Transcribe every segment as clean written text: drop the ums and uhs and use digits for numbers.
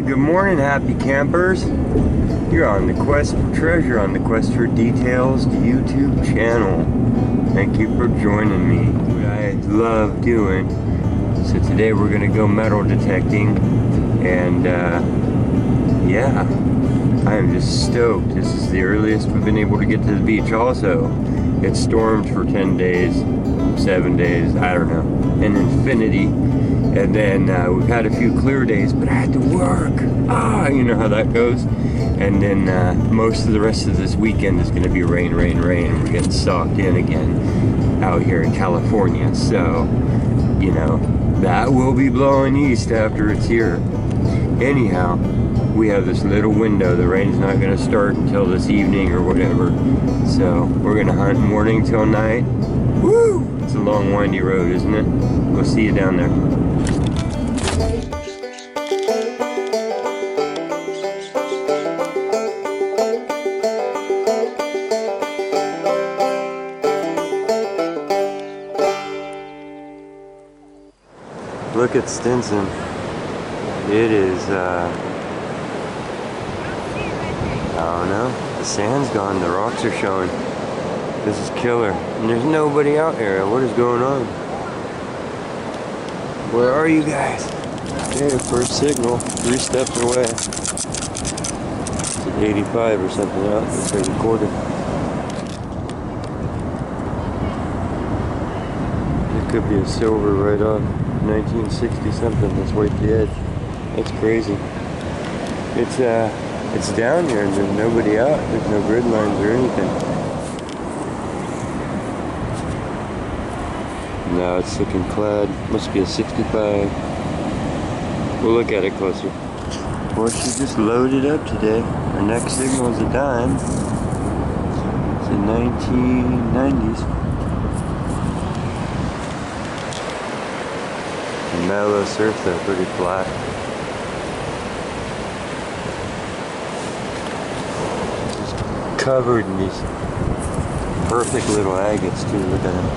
Good morning, happy campers. You're on the quest for treasure, on the quest for details, the YouTube channel. Thank you for joining me. What I love doing. So today we're gonna go metal detecting, and yeah, I am just stoked. This is the earliest we've been able to get to the beach. Also, it stormed for 10 days, 7 days, I don't know, an infinity. And then we've had a few clear days, but I had to work. You know how that goes. And then most of the rest of this weekend is going to be rain, rain, rain. We're getting socked in again out here in California. So, you know, that will be blowing east after it's here. Anyhow, we have this little window. The rain's not going to start until this evening or whatever. So we're going to hunt morning till night. Woo! It's a long, windy road, isn't it? We'll see you down there. Look at Stinson. It is, I don't know. The sand's gone, the rocks are showing. This is killer. And there's nobody out here. What is going on? Where are you guys? Okay, first signal, 3 steps away. It's at 85 or something out. It's a recorded. It could be a silver right off 1960 something. Let's wait the edge. That's crazy. It's down here and there's nobody out. There's no grid lines or anything. Now it's looking clad. Must be a 65. We'll look at it closer. Well, she just loaded up today. Our next signal is a dime. It's the 1990s. The mellow surf though, pretty flat. Just covered in these perfect little agates too. Look at them.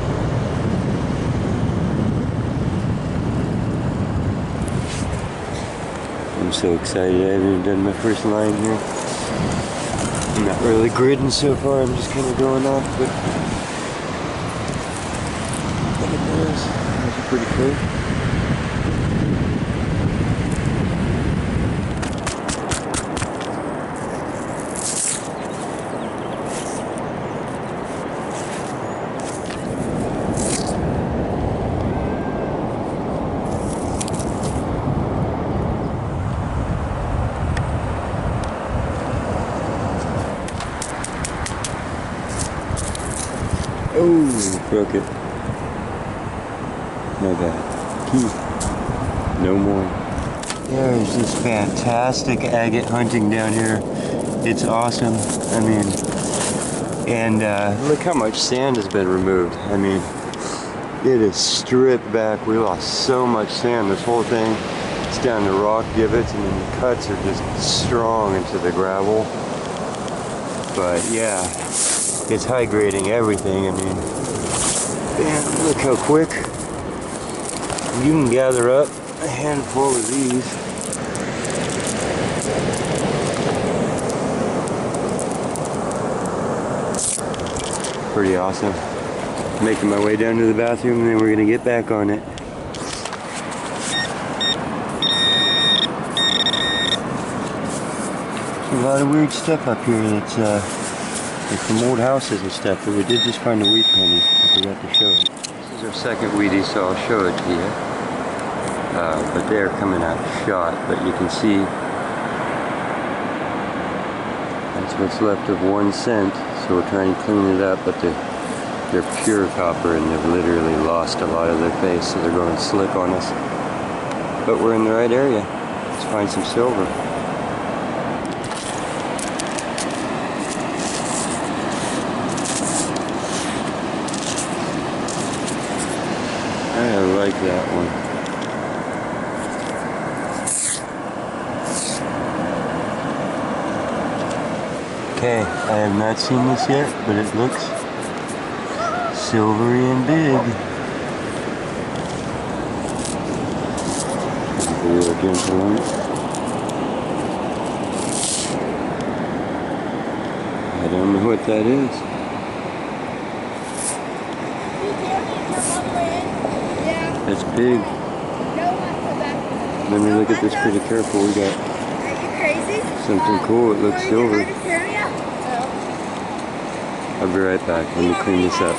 I'm so excited. I haven't even done my first line here. I'm not really gridding so far. I'm just kind of going off, but look at those. Those are pretty cool. Oh, broke it. My bad. No more. There's this fantastic agate hunting down here. It's awesome. I mean, and look how much sand has been removed. I mean, it is stripped back. We lost so much sand. This whole thing, it's down to rock divots, and then the cuts are just strong into the gravel. But yeah. It's high grading everything. I mean, man, look how quick you can gather up a handful of these. Pretty awesome. Making my way down to the bathroom and then we're gonna get back on it. There's a lot of weird stuff up here that's like some old houses and stuff, but we did just find a wheat penny. I forgot to show it. This is our second wheatie, so I'll show it to you. But they're coming out shot, but you can see that's what's left of 1 cent. So we're trying to clean it up, but they're pure copper and they've literally lost a lot of their face, so they're going slick on us. But we're in the right area. Let's find some silver. I like that one. Okay, I have not seen this yet, but it looks silvery and big. Real gentle on it. what that is. That's big. Let me look at this pretty careful. We got something cool. It looks silver. I'll be right back. Let me clean this up.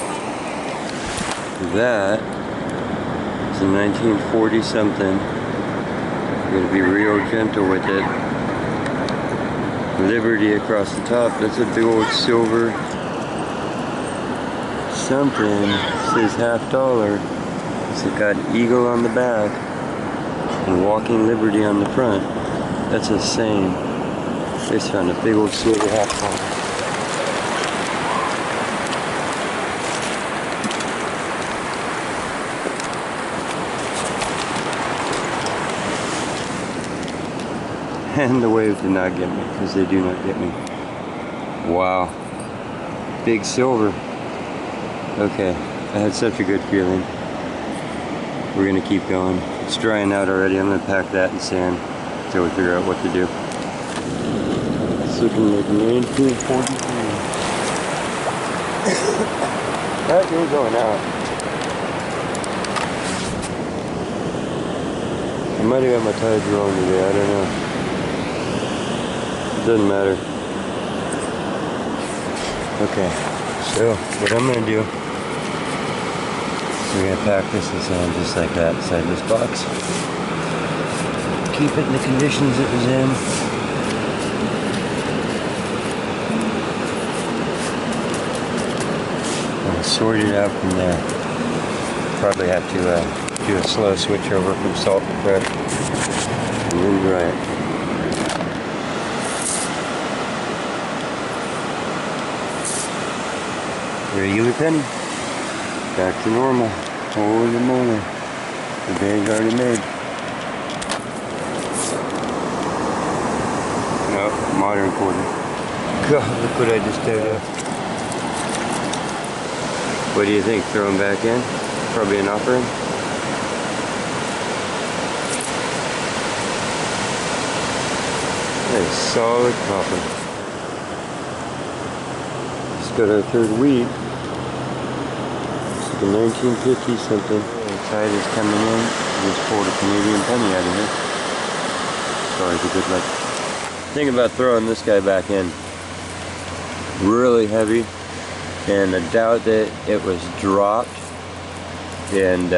That is a 1940 something. I'm going to be real gentle with it. Liberty across the top. That's a big old silver something. It says $50. It's got an eagle on the back and Walking Liberty on the front. That's a saying. They just found a big old silver $50. And the waves did not get me, because they do not get me. Wow. Big silver. Okay, I had such a good feeling. We're gonna keep going. It's drying out already. I'm gonna pack that in sand until we figure out what to do. It's looking like 1943. That is going out. I might have got my tides wrong today, I don't know. Doesn't matter. Okay, so what I'm gonna do, we're gonna pack this in sand just like that inside this box. Keep it in the conditions it was in. And sort it out from there. Probably have to do a slow switch over from salt to fresh and then dry it. Regular penny. Back to normal. Holy moly. The day's already made. No, modern quarter. God, look what I just did. What do you think? Throw them back in? Probably an offering. That is solid copper. Just got our third weed. The 1950 something. The tide is coming in. Just pulled a Canadian penny out of here. Sorry, it's a good luck. Think about throwing this guy back in. Really heavy, and I doubt that it was dropped. And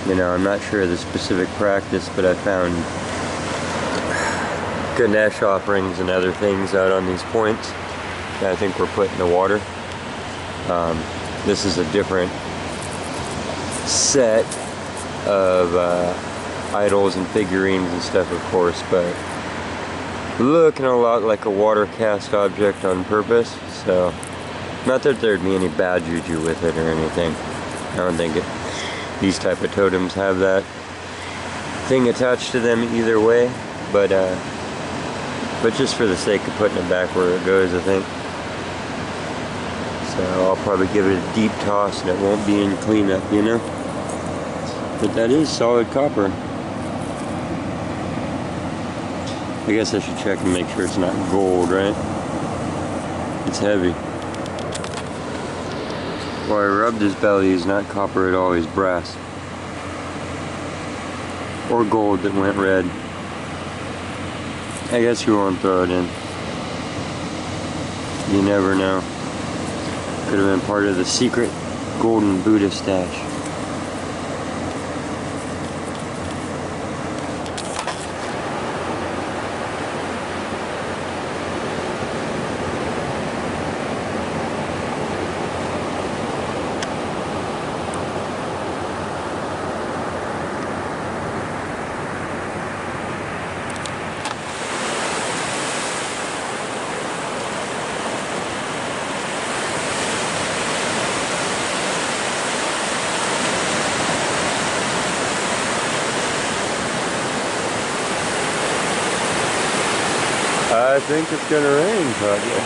you know, I'm not sure of the specific practice, but I found Ganesh offerings and other things out on these points that I think were put in the water. This is a different set of idols and figurines and stuff, of course, but looking a lot like a water cast object on purpose. So, not that there'd be any bad juju with it or anything. I don't think these type of totems have that thing attached to them either way, but just for the sake of putting it back where it goes, I think. So I'll probably give it a deep toss and it won't be in cleanup, you know? But that is solid copper. I guess I should check and make sure it's not gold, right? It's heavy. Well, I rubbed his belly, he's not copper at all, he's brass. Or gold that went red. I guess you won't throw it in. You never know. Could have been part of the secret golden Buddha stash. I think it's gonna rain, Claudia.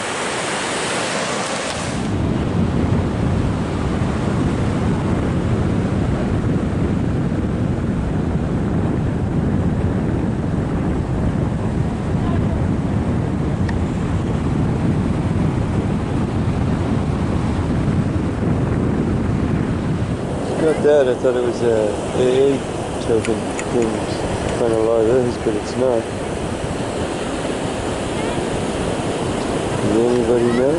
that. I thought it was a AA token thing. Find a lot of those, but it's not. Does anybody know?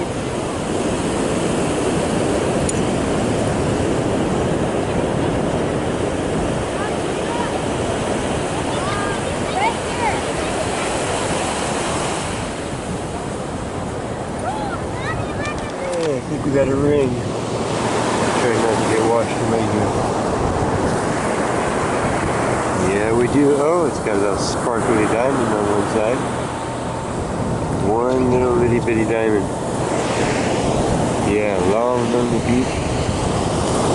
Hey, I think we got a ring. Try not to get washed away here. Yeah, we do. Oh, it's got a little sparkly diamond on one side. One little itty bitty diamond. Yeah, long on the beach.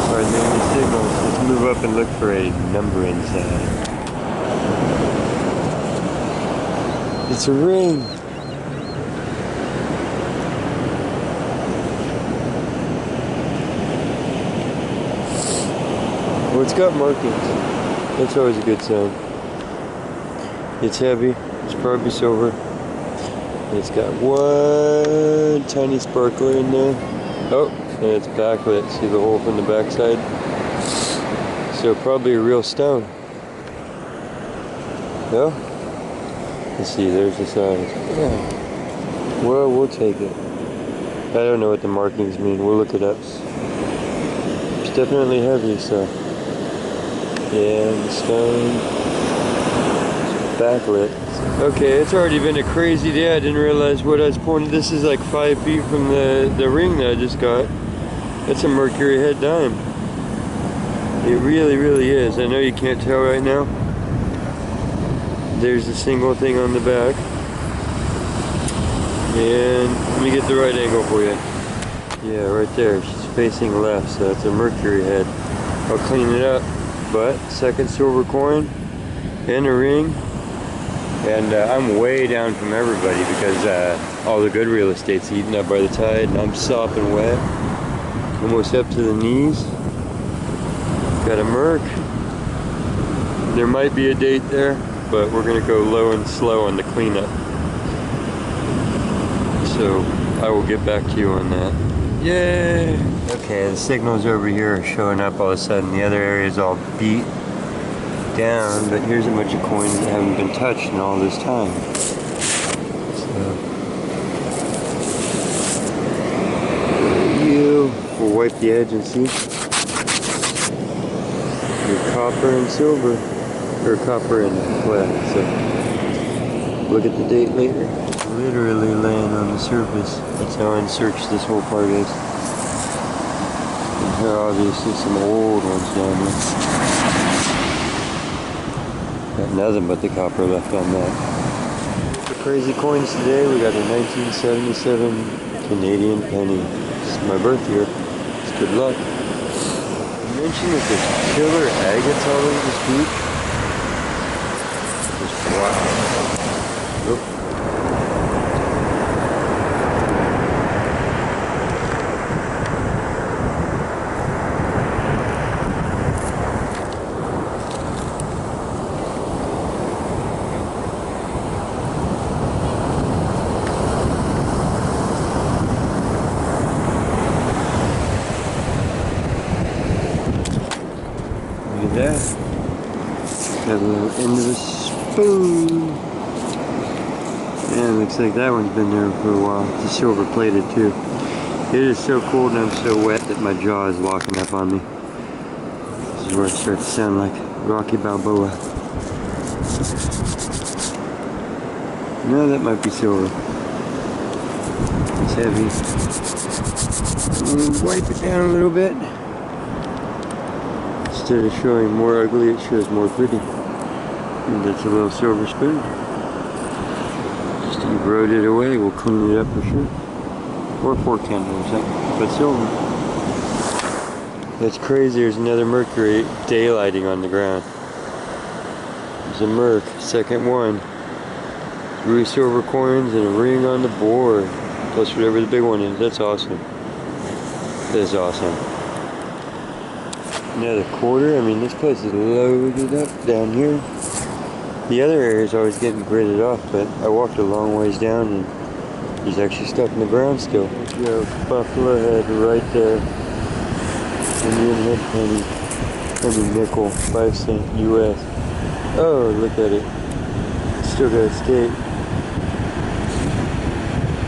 Hardly any signals. Let's move up and look for a number inside. It's a ring. Well, it's got markings. That's always a good sign. It's heavy. It's probably silver. It's got one tiny sparkler in there. Oh, and it's backlit. See the hole from the backside? So probably a real stone. No? Let's see, there's the size. Yeah. Well, we'll take it. I don't know what the markings mean. We'll look it up. It's definitely heavy, so. Yeah, the stone. It's backlit. Okay, it's already been a crazy day. I didn't realize what I was pointing. This is like 5 feet from the ring that I just got. That's a mercury head dime. It really, really is. I know you can't tell right now. There's a single thing on the back. And let me get the right angle for you. Yeah, right there. She's facing left, so that's a mercury head. I'll clean it up. But second silver coin and a ring. And I'm way down from everybody because all the good real estate's eaten up by the tide, and I'm sopping wet, almost up to the knees. Got a Merc. There might be a date there, but we're gonna go low and slow on the cleanup. So I will get back to you on that. Yay! Okay, the signals over here are showing up all of a sudden. The other area is all beat down, but here's a bunch of coins that haven't been touched in all this time. So we'll wipe the edge and see. Your copper and silver, or copper and lead. So look at the date later. Literally laying on the surface. That's how unsearched this whole part is. And here are obviously some old ones down there. Got nothing but the copper left on that. For crazy coins today, we got a 1977 Canadian penny. It's my birth year. It's good luck. You mentioned that there's killer agates all over this beach. Just wow. Oop. That. Got a little end of a spoon. Yeah, looks like that one's been there for a while. It's silver plated too. It is so cold and I'm so wet that my jaw is locking up on me. This is where it starts to sound like Rocky Balboa. No, that might be silver. It's heavy. Wipe it down a little bit. Instead of showing more ugly, it shows more pretty. And that's a little silver spoon. Just erode it away, we'll clean it up for sure. Or fork handle or something, but silver. That's crazy, there's another mercury daylighting on the ground. There's a Merc, second one. 3 silver coins and a ring on the board. Plus whatever the big one is, that's awesome. That is awesome. Another quarter. I mean, this place is loaded up down here. The other area is always getting gridded off, but I walked a long ways down and he's actually stuck in the ground still. There's a buffalo head right there. Indian head penny. Penny nickel, 5 cent US. Oh, look at it. Still got a skate.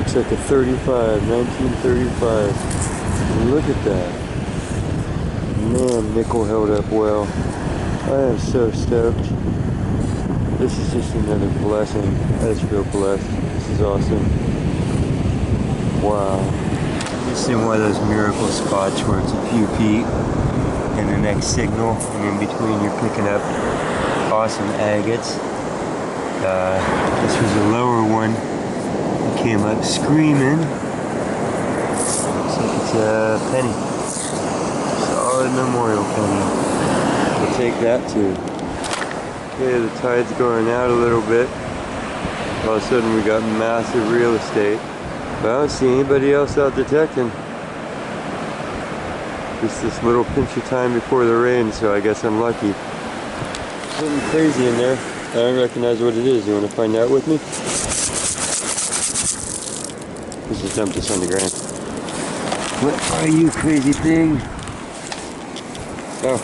Looks like a 35, 1935. Look at that. Man, nickel held up well. I am so stoked. This is just another blessing. I just feel blessed. This is awesome. Wow. Just in one of those miracle spots where it's a few feet and the next signal, and in between you're picking up awesome agates. This was a lower one. It came up screaming. Looks like it's a penny. Solid memorial penny. We'll take that too. Okay, the tide's going out a little bit. All of a sudden we got massive real estate. But I don't see anybody else out detecting. Just this little pinch of time before the rain, so I guess I'm lucky. Something crazy in there. I don't recognize what it is. You want to find out with me? Let's just dump this on the ground. What are you, crazy thing? Oh,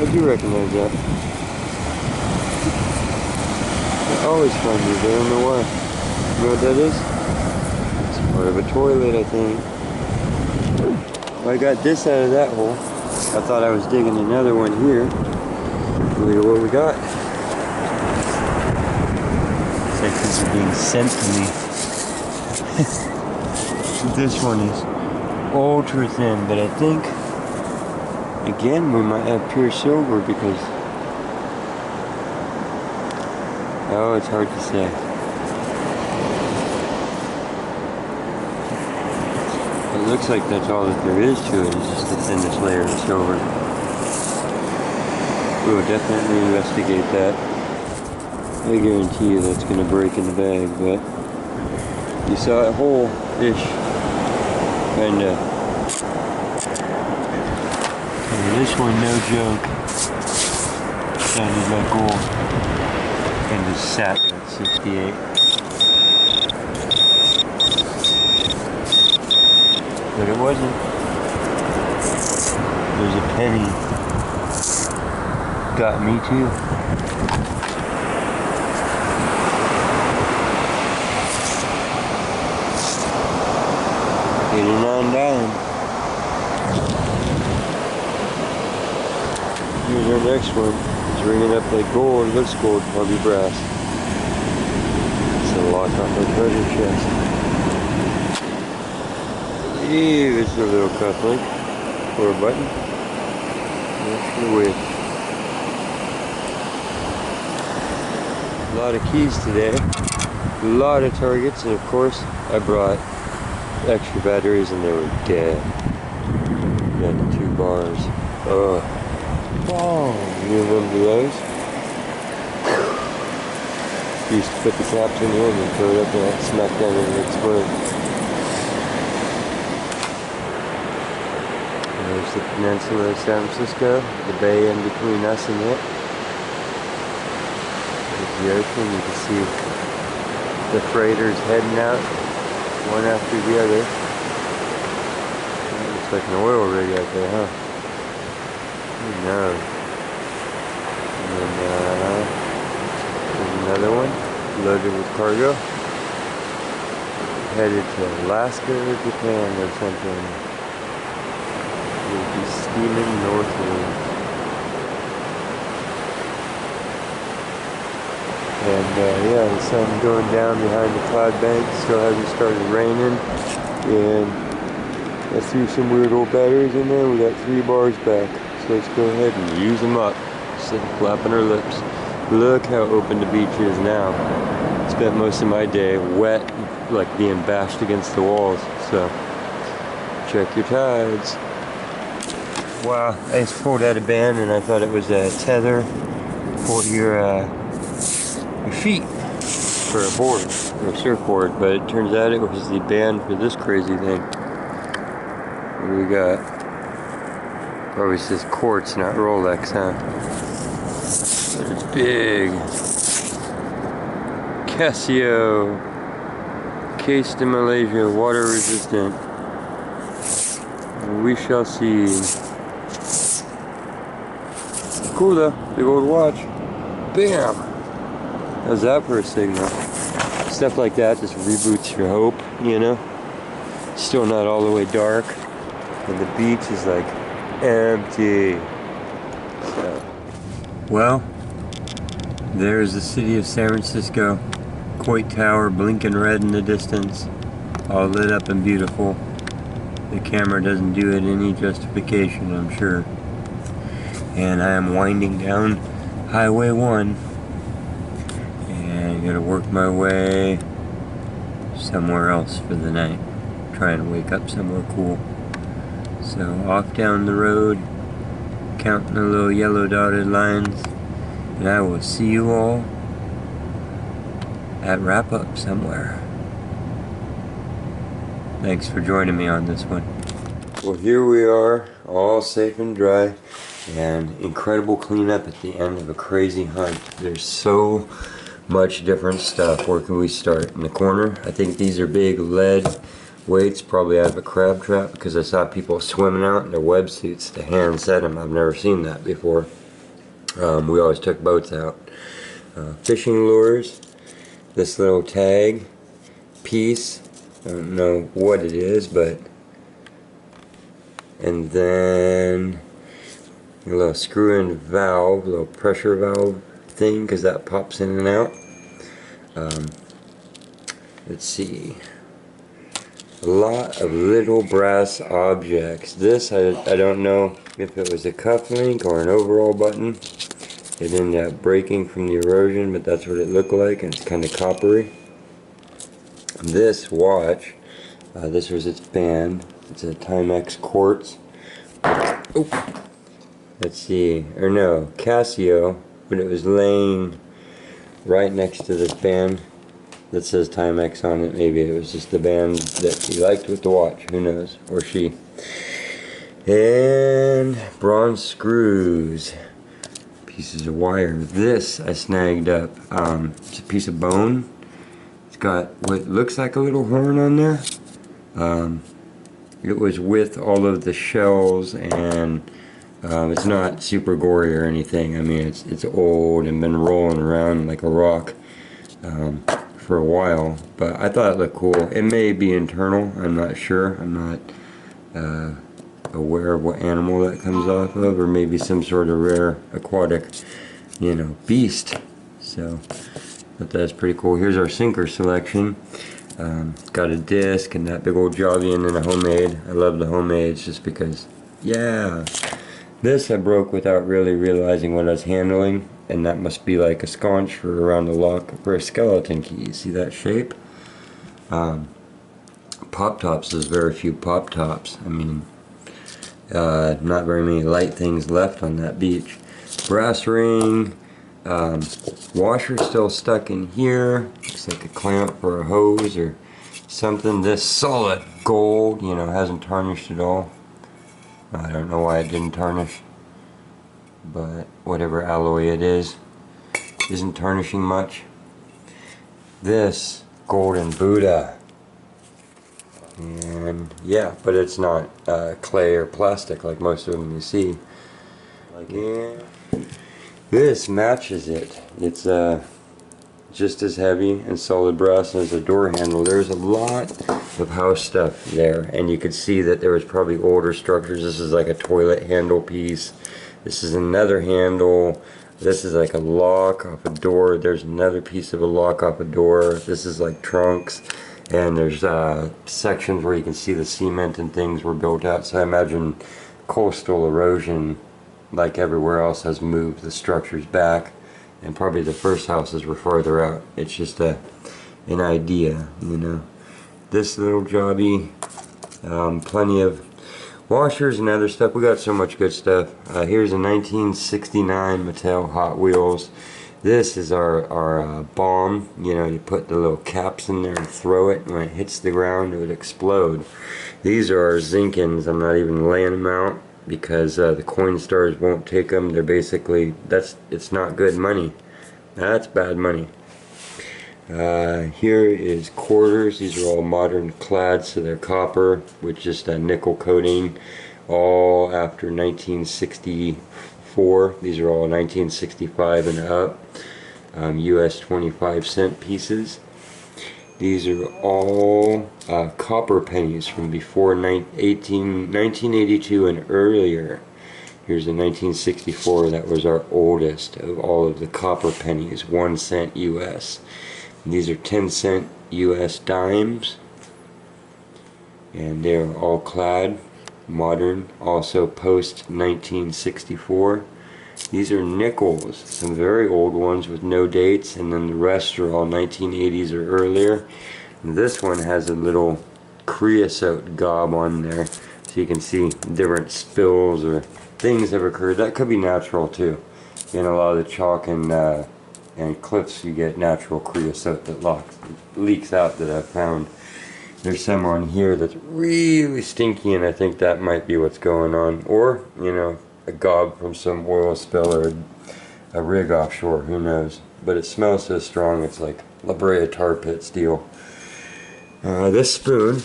I do recognize that. I always find these. I don't know why. You know what that is? It's part of a toilet, I think. Well, I got this out of that hole. I thought I was digging another one here. Look at what we got. It's like these are being sent to me. This one is ultra thin, but I think, again, we might have pure silver because, oh, it's hard to say. It looks like that's all that there is to it, is just the thinnest layer of silver. We'll definitely investigate that. I guarantee you that's going to break in the bag, but you saw it whole-ish, kinda. And this one, no joke, sounded like gold, and just sat there at 68. But it wasn't. There's a penny. Got me too. $89. Here's our next one. It's ringing up like gold. It looks gold, probably brass. It's a lock off our treasure chest. Ew, it's a little cufflink or a button. That's the wish. A lot of keys today. A lot of targets, and of course, I brought extra batteries and they were dead. Got 2 bars. Oh, you remember those? Used to put the caps in here and then throw it up and I'd smack down and it'd explode. There's the peninsula of San Francisco, the bay in between us and it. There's the ocean, you can see the freighters heading out, one after the other. Looks like an oil rig out there, huh? Who knows? And then, there's another one, loaded with cargo. Headed to Alaska or Japan or something. We'll be steaming northward. And yeah, the sun going down behind the cloud bank. Still hasn't started raining. And I threw some weird old batteries in there. We got 3 bars back. So let's go ahead and use them up. Sitting flapping our lips. Look how open the beach is now. Spent most of my day wet, like being bashed against the walls. So check your tides. Wow, I just pulled out a band and I thought it was a tether for your feet for a board, or a surfboard, but it turns out it was the band for this crazy thing. What do we got? Probably says quartz, not Rolex, huh? But it's big. Casio. Case to Malaysia, water resistant. We shall see. cool though. Big old watch. Bam! How's that for a signal? Stuff like that just reboots your hope, you know? Still not all the way dark. And the beach is like empty. So, well, there's the city of San Francisco. Coit Tower blinking red in the distance. All lit up and beautiful. The camera doesn't do it any justification, I'm sure. And I am winding down Highway 1. And I'm gonna work my way somewhere else for the night. Try and wake up somewhere cool. So off down the road, counting the little yellow dotted lines, and I will see you all at wrap up somewhere. Thanks for joining me on this one. Well, here we are, all safe and dry, and incredible cleanup at the end of a crazy hunt. There's so much different stuff. Where can we start? In the corner, I think these are big lead weights, probably out of a crab trap, because I saw people swimming out in their wetsuits to hand set them. I've never seen that before. We always took boats out. Fishing lures, this little tag piece, I don't know what it is, but, and then a little screw-in valve, a little pressure valve thing, because that pops in and out. Let's see. A lot of little brass objects. This, I don't know if it was a cuff link or an overall button. It ended up breaking from the erosion, but that's what it looked like, and it's kind of coppery. This watch, this was its band. It's a Timex quartz. Oh. Let's see, or no, Casio, but it was laying right next to this band that says Timex on it. Maybe it was just the band that he liked with the watch, who knows, or she. And bronze screws, pieces of wire. This I snagged up. It's a piece of bone. It's got what looks like a little horn on there. It was with all of the shells, and it's not super gory or anything. I mean, it's old and been rolling around like a rock for a while, but I thought it looked cool. It may be internal, I'm not sure. I'm not aware of what animal that comes off of, or maybe some sort of rare aquatic, you know, beast. So, but that's pretty cool. Here's our sinker selection. Got a disc and that big old jobby and then a homemade. I love the homemades just because, yeah. This I broke without really realizing what I was handling, and that must be like a sconce for around the lock for a skeleton key. See that shape? Pop tops, there's very few pop tops. I mean, not very many light things left on that beach. Brass ring, washer still stuck in here. Looks like a clamp for a hose or something. This solid gold, you know, hasn't tarnished at all. I don't know why it didn't tarnish, but whatever alloy it is, isn't tarnishing much. This golden Buddha, and yeah, but it's not clay or plastic like most of them you see. Yeah. This matches it. It's just as heavy and solid brass as a door handle. There's a lot of house stuff there, and you could see that there was probably older structures. This is like a toilet handle piece. This is another handle. This is like a lock off a door. There's another piece of a lock off a door. This is like trunks, and there's sections where you can see the cement and things were built out. So I imagine coastal erosion, like everywhere else, has moved the structures back, and probably the first houses were farther out. It's just an idea, you know. This little jobby, plenty of washers and other stuff. We got so much good stuff. Here's a 1969 Mattel Hot Wheels. This is our bomb. You know, you put the little caps in there and throw it, and when it hits the ground, it would explode. These are our Zinkins. I'm not even laying them out because the Coinstars won't take them. They're basically, it's not good money. That's bad money. Here is quarters. These are all modern clad, so they're copper with just a nickel coating, all after 1965 1964. These are all 1965 and up. US 25-cent pieces. These are all copper pennies from before 1982 and earlier. Here's a 1964 that was our oldest of all of the copper pennies, 1 cent US. And these are 10-cent US dimes, and they're all clad, modern, also post 1964. These are nickels, some very old ones with no dates, and then the rest are all 1980s or earlier. And this one has a little creosote gob on there, so you can see different spills or things have occurred. That could be natural too. In a lot of the chalk and cliffs, you get natural creosote that leaks out that I've found. There's some on here that's really stinky, and I think that might be what's going on. Or, you know, a gob from some oil spill or a rig offshore, who knows. But it smells so strong, it's like La Brea tar pit steel. This spoon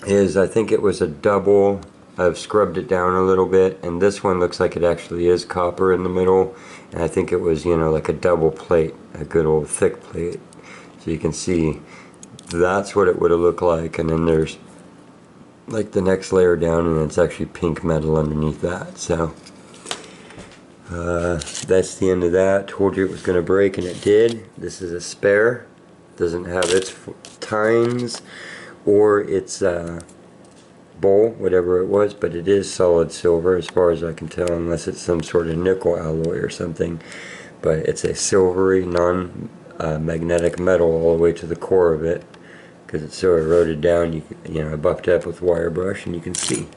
is, I think it was a double. I've scrubbed it down a little bit, and this one looks like it actually is copper in the middle, and I think it was, you know, like a double plate, a good old thick plate. So you can see that's what it would have looked like, and then there's like the next layer down, and it's actually pink metal underneath that. So that's the end of that. Told you it was going to break, and it did. This is a spare. Doesn't have its tines or its bowl, whatever it was, but it is solid silver as far as I can tell, unless it's some sort of nickel alloy or something. But it's a silvery, non-magnetic metal all the way to the core of it, because it's so eroded down. You know, I buffed it up with wire brush, and you can see.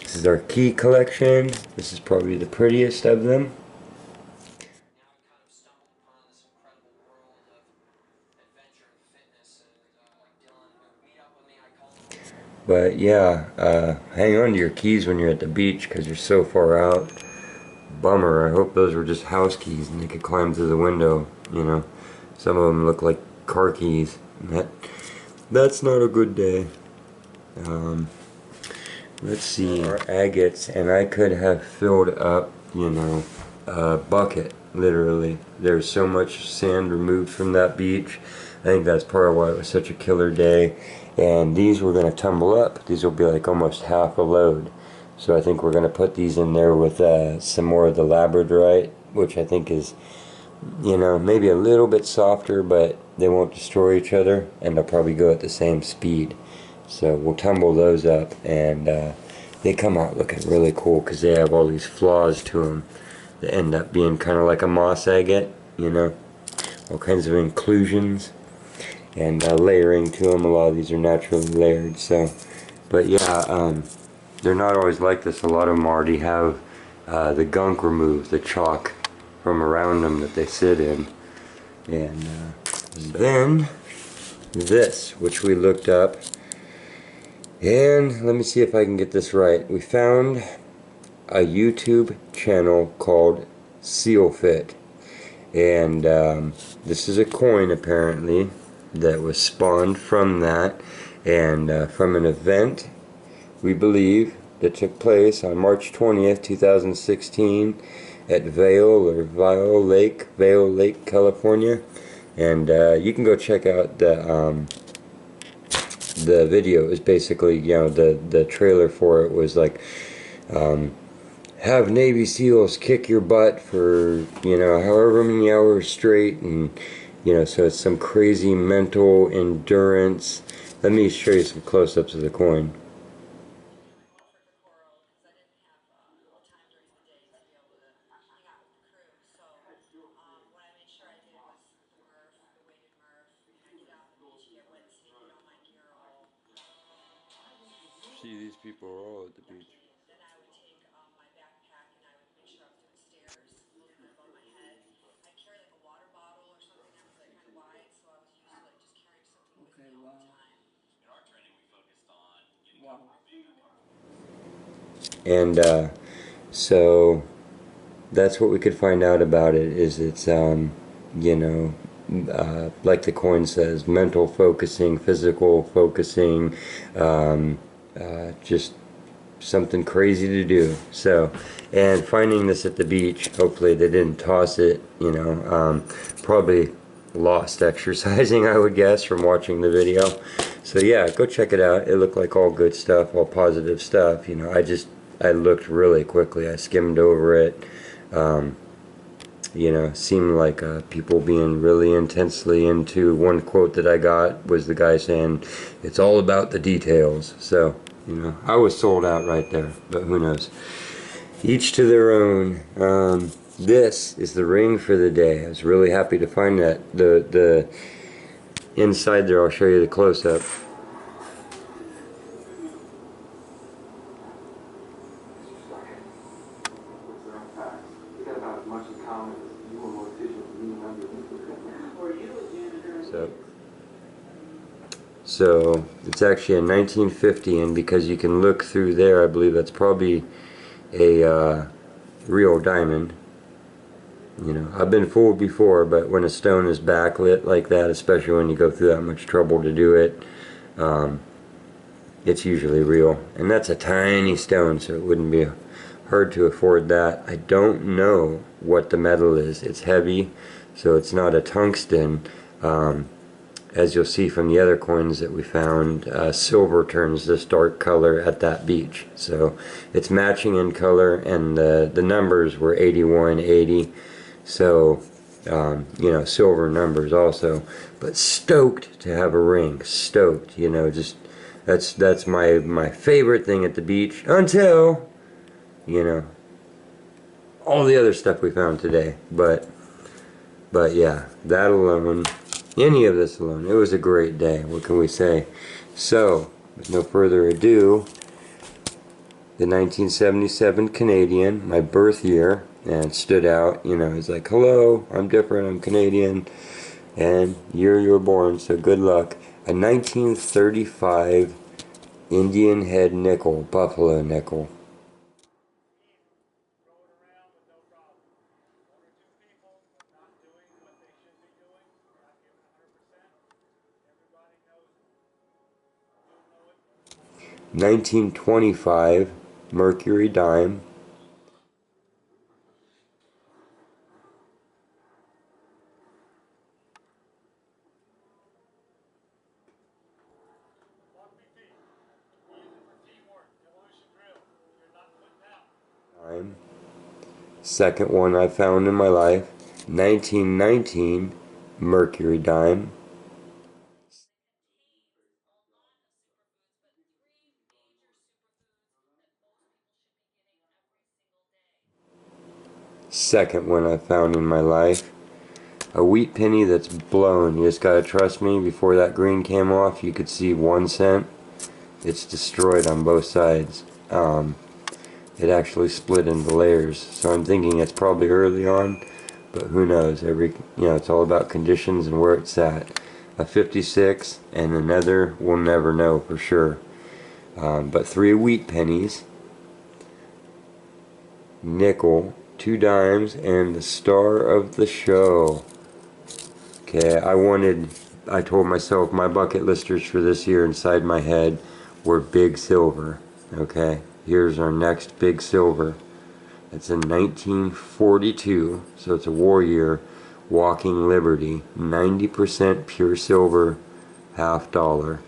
This is our key collection. This is probably the prettiest of them. But yeah, hang on to your keys when you're at the beach because you're so far out. Bummer. I hope those were just house keys and they could climb through the window. You know, some of them look like car keys. That's not a good day. Let's see, our agates, and I could have filled up, you know, a bucket, literally. There's so much sand removed from that beach. I think that's part of why it was such a killer day. And these were going to tumble up. These will be like almost half a load. So I think we're going to put these in there with some more of the labradorite, which I think is, you know, maybe a little bit softer, but they won't destroy each other, and they'll probably go at the same speed. So we'll tumble those up, and they come out looking really cool because they have all these flaws to them that end up being kind of like a moss agate, you know, all kinds of inclusions and layering to them. A lot of these are naturally layered. So, but yeah, they're not always like this. A lot of them already have the gunk removed, the chalk from around them that they sit in. And then this, which we looked up, and let me see if I can get this right. We found a YouTube channel called SealFit, and this is a coin apparently that was spawned from that, and from an event, we believe, that took place on March 20th, 2016 at Vail Lake, California. And you can go check out the video. It was basically, you know, the trailer for it was like, have Navy SEALs kick your butt for, you know, however many hours straight, and you know, so it's some crazy mental endurance. Let me show you some close-ups of the coin. See, these people are all at the beach. And so that's what we could find out about it, is it's you know, like the coin says, mental focusing, physical focusing, just something crazy to do. So, and finding this at the beach, hopefully they didn't toss it, you know, probably lost exercising, I would guess, from watching the video. So yeah, go check it out. It looked like all good stuff, all positive stuff. You know, I looked really quickly. I skimmed over it. You know, seemed like people being really intensely into. One quote that I got was the guy saying, "It's all about the details." So, you know, I was sold out right there, but who knows? Each to their own. This is the ring for the day. I was really happy to find that. The inside there, I'll show you the close-up. So it's actually a 1950, and because you can look through there, I believe that's probably a real diamond. You know, I've been fooled before, but when a stone is backlit like that, especially when you go through that much trouble to do it, it's usually real. And that's a tiny stone, so it wouldn't be hard to afford that. I don't know what the metal is. It's heavy, so it's not a tungsten. As you'll see from the other coins that we found, silver turns this dark color at that beach. So it's matching in color, and the numbers were 81, 80. So, you know, silver numbers also. But stoked to have a ring. Stoked, you know, just that's my favorite thing at the beach until, you know, all the other stuff we found today. But yeah, that alone, any of this alone, it was a great day. What can we say? So, with no further ado, the 1977 Canadian, my birth year, and it stood out. You know, it's like, hello, I'm different, I'm Canadian, and year you were born, so good luck. A 1935 Indian head nickel, buffalo nickel. $19.25 mercury dime. Second one I found in my life, 1919 mercury dime. Second one I found in my life, a wheat penny that's blown. You just gotta trust me, before that green came off you could see 1 cent. It's destroyed on both sides. It actually split into layers, so I'm thinking it's probably early on, but who knows? You know, it's all about conditions and where it's at. A 56 and another, we'll never know for sure. But 3 wheat pennies, nickel, 2 dimes, and the star of the show. Okay, I told myself my bucket listers for this year inside my head were big silver. Okay, here's our next big silver. It's in 1942, so it's a war year. Walking Liberty, 90% pure silver, $50.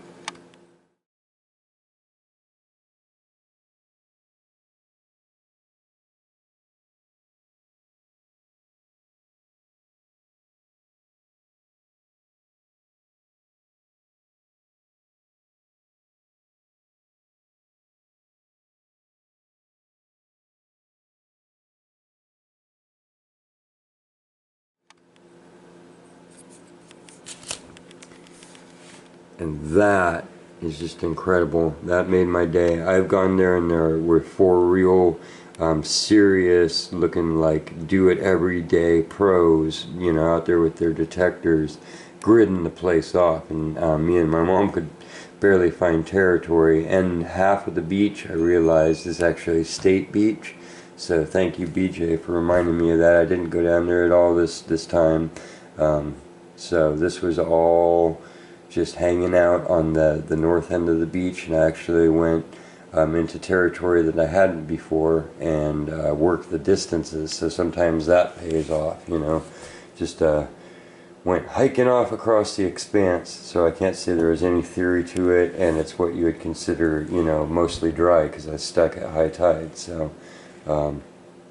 And that is just incredible. That made my day. I've gone there, and there were 4 real serious looking, like, do it every day pros, you know, out there with their detectors gridding the place off, and me and my mom could barely find territory. And half of the beach, I realized, is actually State Beach. So thank you, BJ, for reminding me of that. I didn't go down there at all this time. So this was all just hanging out on the north end of the beach, and I actually went into territory that I hadn't before, and work the distances. So sometimes that pays off, you know. Just went hiking off across the expanse, so I can't say there was any theory to it, and it's what you would consider, you know, mostly dry because I stuck at high tide. So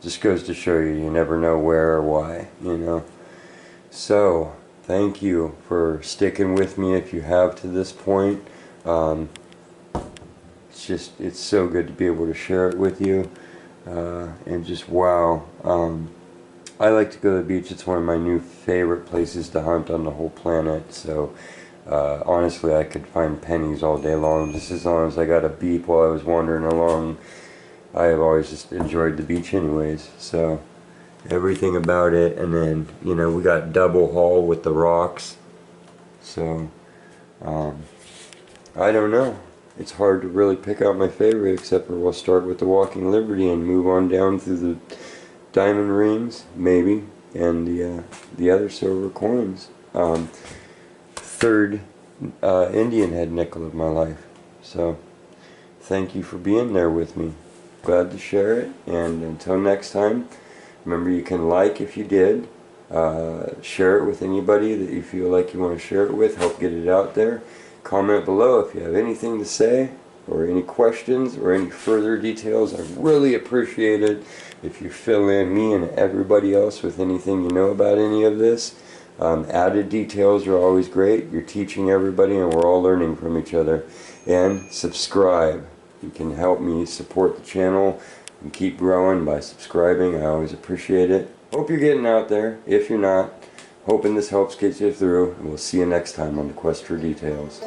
just goes to show you, you never know where or why, you know. So thank you for sticking with me if you have to this point. It's so good to be able to share it with you, and just wow. I like to go to the beach. It's one of my new favorite places to hunt on the whole planet. So honestly, I could find pennies all day long, just as long as I got a beep while I was wandering along. I have always just enjoyed the beach anyways, so everything about it. And then, you know, we got double haul with the rocks, so I don't know, it's hard to really pick out my favorite, except for we'll start with the Walking Liberty and move on down through the diamond rings maybe, and the other silver coins. Third Indian head nickel of my life. So thank you for being there with me. Glad to share it, and until next time, remember you can like if you did, share it with anybody that you feel like you want to share it with, help get it out there. Comment below if you have anything to say or any questions or any further details. I really appreciate it if you fill in me and everybody else with anything you know about any of this. Added details are always great. You're teaching everybody and we're all learning from each other. And subscribe. You can help me support the channel and keep growing by subscribing. I always appreciate it. Hope you're getting out there. If you're not, hoping this helps get you through. And we'll see you next time on The Quest for Details.